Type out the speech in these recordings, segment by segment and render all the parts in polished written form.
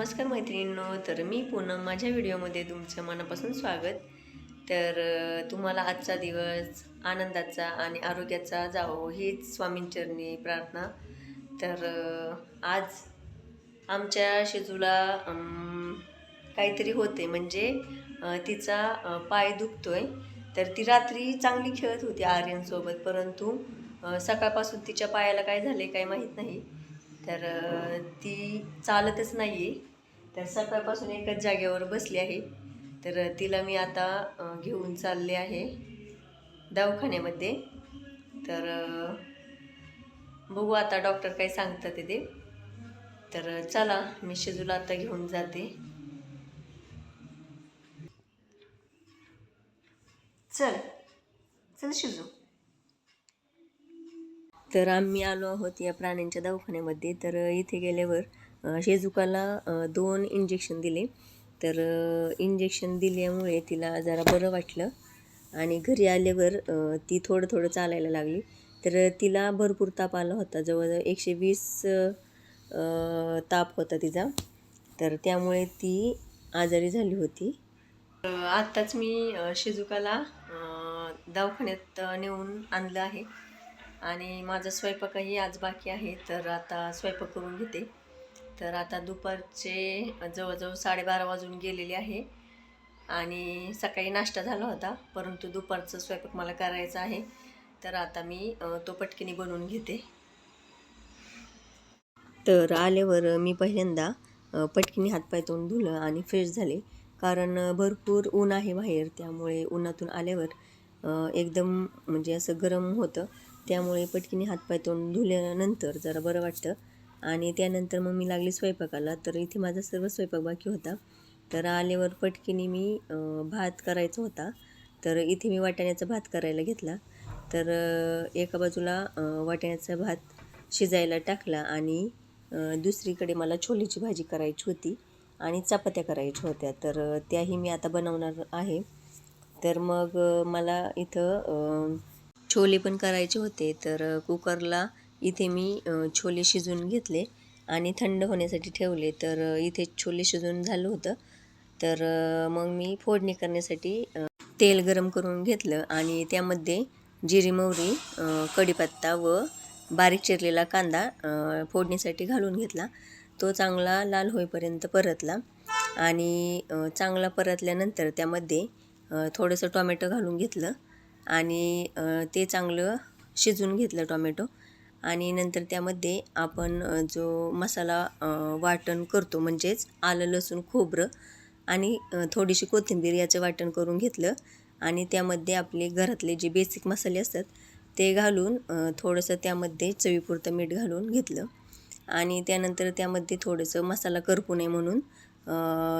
नमस्कार मैत्रिणींनो, तर मी पूनम माझ्या व्हिडिओमध्ये तुमचं मनापासून स्वागत. तर तुम्हाला आजचा दिवस आनंदाचा आणि आरोग्याचा जावो हीच स्वामींचरणी प्रार्थना. तर आज आमच्या शिजूला काहीतरी होते, म्हणजे तिचा पाय दुखतोय. तर ती रात्री चांगली खेळत होती आर्यनसोबत, परंतु सकाळपासून तिच्या पायाला काय झाले काय माहीत नाही. तर ती चालतच नाही आहे. तर सकाळपासून एकच जागेवर बसली आहे. तर तिला मी आता घेऊन चालले आहे दवाखान्यामध्ये. तर बघू आता डॉक्टर काय सांगतात ते. तर चला, मी शिजूला आता घेऊन जाते. चल चल शिजू. तर आम्ही आलो आहोत या प्राण्यांच्या दवाखान्यामध्ये. तर इथे गेल्यावर शेजुकाला 2 इंजेक्शन दिले. तर इंजेक्शन दिल्यामुळे तिला जरा बरं वाटलं आणि घरी आल्यावर ती थोडं थोडं चालायला लागली. तर तिला भरपूर ताप आला होता, जवळजवळ 120 ताप होता तिचा. तर त्यामुळे ती आजारी झाली होती. आत्ताच मी शेजुकाला दवाखान्यात नेऊन आणलं आहे आणि माझा स्वयंपाकही आज बाकी आहे. तर आता स्वयंपाक करून घेते. तर आता दुपारचे जवळजवळ 12:30 वाजून गेलेले आहे आणि सकाळी नाश्ता झाला होता, परंतु दुपारचं स्वयंपाक मला करायचा आहे. तर आता मी तो पटकनी बनवून घेते. तर आल्यावर मी पहिल्यांदा पटकनी हातपाय तोंड धुलं आणि फ्रेश झाले, कारण भरपूर ऊन आहे बाहेर. त्यामुळे उन्हातून आल्यावर एकदम म्हणजे असं गरम होतं. त्यामुळे पटकीने हातपाय तोंड धुल्यानंतर जरा बरं वाटतं आणि त्यानंतर मग मी लागले स्वयंपाकाला. तर इथे माझा सर्व स्वयंपाक बाकी होता. तर आल्यावर पटकीने मी भात करायचा होता. तर इथे मी वाटाण्याचा भात करायला घेतला. तर एका बाजूला वाटाण्याचा भात शिजायला टाकला आणि दुसरीकडे मला छोलेची भाजी करायची होती आणि चपात्या करायच्या होत्या. तर त्याही मी आता बनवणार आहे. तर मग मला इथं छोले पण करायचे होते. तर कुकरला इथे मी छोले शिजवून घेतले आणि थंड होण्यासाठी ठेवले. तर इथे छोले शिजवून झालं होतं. तर मग मी फोडणी करण्यासाठी तेल गरम करून घेतलं आणि त्यामध्ये जिरी, मोहरी, कढीपत्ता व बारीक चिरलेला कांदा फोडणीसाठी घालून घेतला. तो चांगला लाल होईपर्यंत परतला आणि चांगला परतल्यानंतर त्यामध्ये थोडंसं टोमॅटो घालून घेतलं आणि ते चांगलं शिजवून घेतलं टोमॅटो. आणि नंतर त्यामध्ये आपण जो मसाला वाटण करतो, म्हणजेच आलं, लसूण, खोबरं आणि थोडीशी कोथिंबीर याचं वाटण करून घेतलं आणि त्यामध्ये आपले घरातले जे बेसिक मसाले असतात ते घालून थोडंसं त्यामध्ये चवीपुरतं मीठ घालून घेतलं आणि त्यानंतर त्यामध्ये थोडंसं मसाला करपू नये म्हणून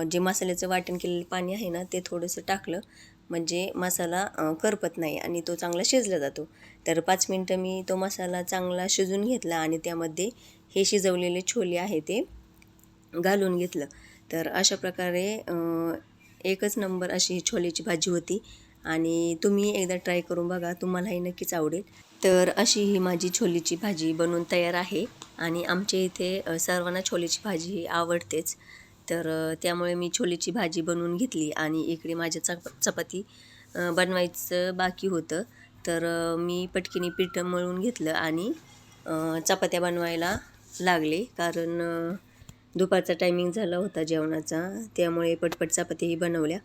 जे मसाल्याचं वाटण केलेलं पाणी आहे ना, ते थोडंसं टाकलं, म्हणजे मसाला करपत नाही आणि तो चांगला शिजला जातो. तर 5 मिनटं मी तो मसाला चांगला शिजून घेतला आणि त्यामध्ये हे शिजवलेले छोले आहे ते घालून घेतलं. तर अशा प्रकारे एकच नंबर अशी ही छोलेची भाजी होती आणि तुम्ही एकदा ट्राय करून बघा, तुम्हालाही नक्कीच आवडेल. तर अशी ही माझी छोलेची भाजी बनवून तयार आहे आणि आमच्या इथे सर्वांना छोलेची भाजी ही आवडतेच. तर त्यामुळे मी छोलेची भाजी बनवून घेतली आणि इकडे माझ्या चपाती बनवायचं बाकी होतं. तर मी पटकीने पीठ मळून घेतलं आणि चपात्या बनवायला लागले, कारण दुपारचा टायमिंग झाला होता जेवणाचा. त्यामुळे पटपट चपात्याही बनवल्या.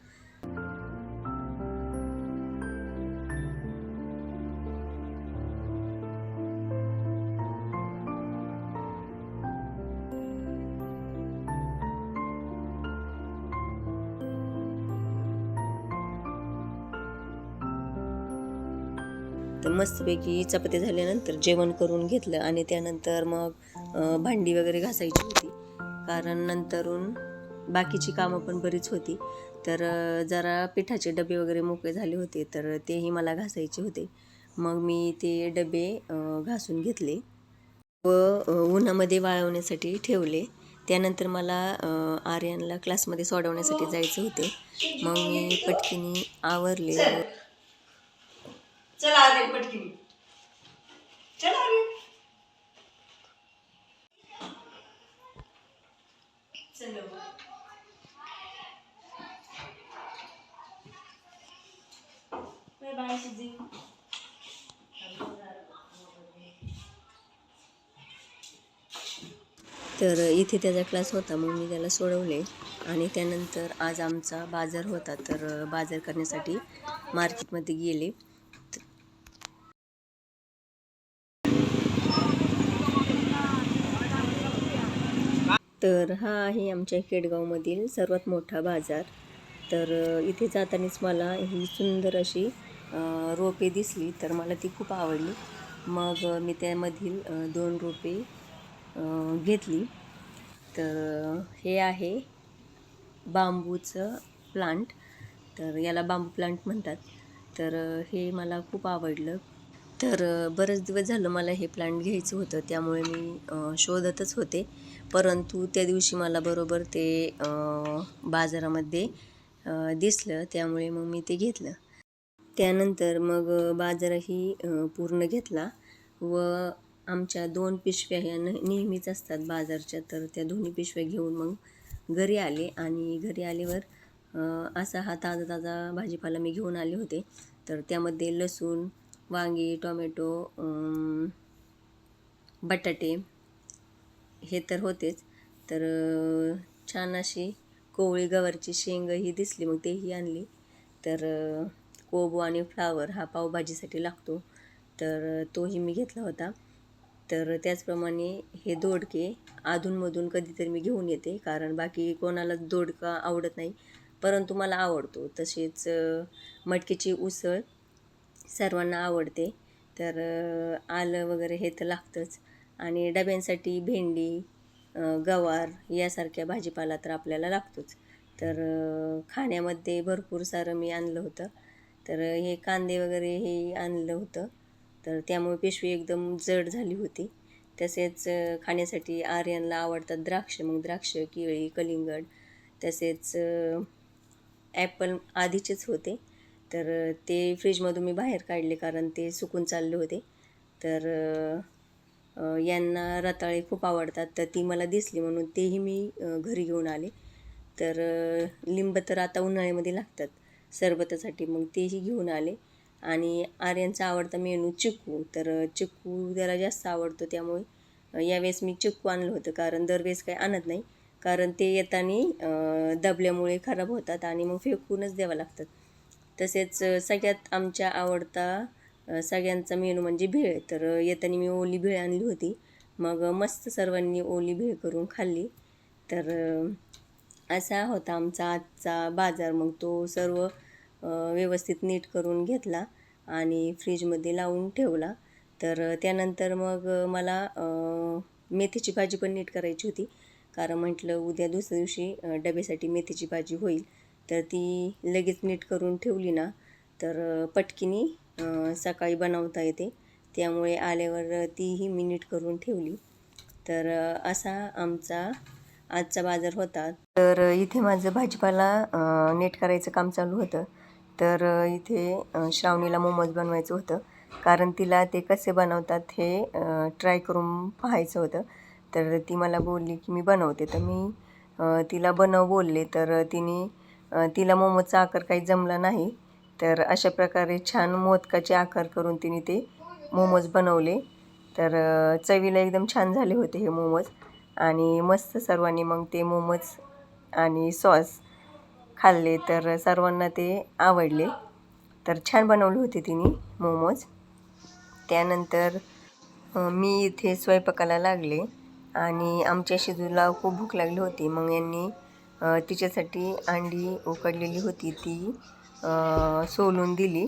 तर मस्तपैकी चपात्या झाल्यानंतर जेवण करून घेतलं आणि त्यानंतर मग भांडी वगैरे घासायची होती, कारण नंतरून बाकीची कामं पण बरीच होती. तर जरा पिठाचे डबे वगैरे मोकळे झाले होते, तर तेही मला घासायचे होते. मग मी ते डबे घासून घेतले व उन्हामध्ये वाळवण्यासाठी ठेवले. त्यानंतर मला आर्यनला क्लासमध्ये सोडवण्यासाठी जायचे होते. मग मी पटकीने आवरले. चल आर्यन, पटकीने चल आर्यन, चल. तर इथे त्याचा क्लास होता, मग मी त्याला सोडवले. आणि त्यानंतर आज आमचा बाजार होता, तर बाजार करण्यासाठी मार्केटमध्ये गेले. तर हा आहे आमच्या खेडगावमधील सर्वात मोठा बाजार. तर इथे जातानाच मला ही सुंदर अशी रोपे दिसली, तर मला ती खूप आवडली. मग मी त्यामधील 2 रोपे घेतली. तर हे आहे बांबूचं प्लांट, तर याला बांबू प्लांट म्हणतात. तर हे मला खूप आवडलं. तर बरेच दिवस झालं मला हे प्लांट घ्यायचं होतं, त्यामुळे मी शोधतच होते. परंतु त्या दिवशी मला बरोबर ते बाजारामध्ये दिसलं, त्यामुळे मग मी ते घेतलं. त्यानंतर मग बाजारही पूर्ण घेतला व आमच्या 2 पिशव्या ह्या नेहमीच असतात बाजारच्या, तर त्या दोन्ही पिशव्या घेऊन मग घरी आले. आणि घरी आल्यावर असा हा ताजा ताजा भाजीपाला मी घेऊन आले होते. तर त्यामध्ये लसूण, वांगी, टोमॅटो, बटाटे हे तर होतेच. तर छान अशी कोवळी गवारची शेंग ही दिसली, मग तेही आणली. तर कोबू आणि फ्लावर हा पावभाजीसाठी लागतो, तर तोही मी घेतला होता. तर त्याचप्रमाणे हे दोडके अधूनमधून कधीतरी मी घेऊन येते, कारण बाकी कोणाला दोडका आवडत नाही, परंतु मला आवडतो. तसेच मटकीची उसळ सर्वांना आवडते. तर आलं वगैरे हे तर लागतंच. आणि डब्यांसाठी भेंडी, गवार यासारख्या भाजीपाला तर आपल्याला लागतोच. तर खाण्यामध्ये भरपूर सारं मी आणलं होतं. तर हे कांदे वगैरे हे आणलं होतं, तर त्यामुळे पिशवी एकदम जड झाली होती. तसेच खाण्यासाठी आर्यनला आवडतात द्राक्ष, मग द्राक्ष, केळी, कलिंगड, तसेच ॲपल आधीचेच होते. तर ते फ्रीजमधून मी बाहेर काढले, कारण ते सुकून चालले होते. तर यांना रताळे खूप आवडतात, तर ती मला दिसली म्हणून तेही मी घरी घेऊन आले. तर लिंब तर आता उन्हाळ्यामध्ये लागतात सरबतासाठी, मग तेही घेऊन आले. आणि आर्यनचा आवडता मेनू चिक्कू, तर चिक्कू त्याला जास्त आवडतो, त्यामुळे यावेळेस मी चिक्कू आणलं होतं. कारण दरवेळेस काही आणत नाही, कारण ते येताना दबल्यामुळे खराब होतात आणि मग फेकूनच द्यावं लागतात. तसेच सगळ्यात आमच्या आवडता सगळ्यांचा मेनू म्हणजे भेळ. तर येताना मी ओली भेळ आणली होती, मग मस्त सर्वांनी ओली भेळ करून खाल्ली. तर असा होता आमचा आजचा बाजार. मग तो सर्व व्यवस्थित नीट करून घेतला आणि फ्रीजमध्ये लावून ठेवला. तर त्यानंतर मग मला मेथीची भाजी पण नीट करायची होती, कारण म्हटलं उद्या दुसऱ्या दिवशी डब्यासाठी मेथीची भाजी होईल. तर ती लगेच नीट करून ठेवली ना, तर पटकिनी सकाळी बनवता येते, त्यामुळे आल्यावर तीही मी नीट करून ठेवली. तर असा आमचा आजचा बाजार होता. तर इथे माझं भाजीपाला नीट करायचं काम चालू होतं. तर इथे श्रावणीला मोमोज बनवायचं होतं, कारण तिला ते कसे बनवतात हे ट्राय करून पाहायचं होतं. तर ती मला बोलली की मी बनवते, तर मी तिला बनव बोलले. तर तिला मोमोजचा आकार काही जमला नाही. तर अशा प्रकारे छान मोदकाचे आकार करून तिने ते मोमोज बनवले. तर चवीला एकदम छान झाले होते हे मोमोज. आणि मस्त सर्वांनी मग ते मोमोज आणि सॉस खाल्ले, तर सर्वांना ते आवडले. तर छान बनवले होते तिने मोमोज. त्यानंतर मी इथे स्वयंपाकाला लागले आणि आमच्या शिजूला खूप भूक लागली होती. मग यांनी तिच्यासाठी अंडी उकडलेली होती ती सोलून दिली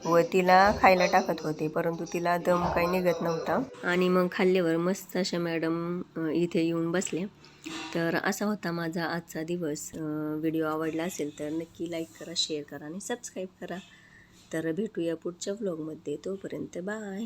व तिला खायला टाकत होते, परंतु तिला दम काही निघत नव्हता. आणि मग खाल्ल्यावर मस्त अशा मॅडम इथे येऊन बसल्या. तर असा होता माझा आजचा दिवस. व्हिडिओ आवडला असेल तर नक्की लाईक करा, शेअर करा आणि सबस्क्राईब करा. तर भेटूया पुढच्या व्लॉगमध्ये. तोपर्यंत बाय.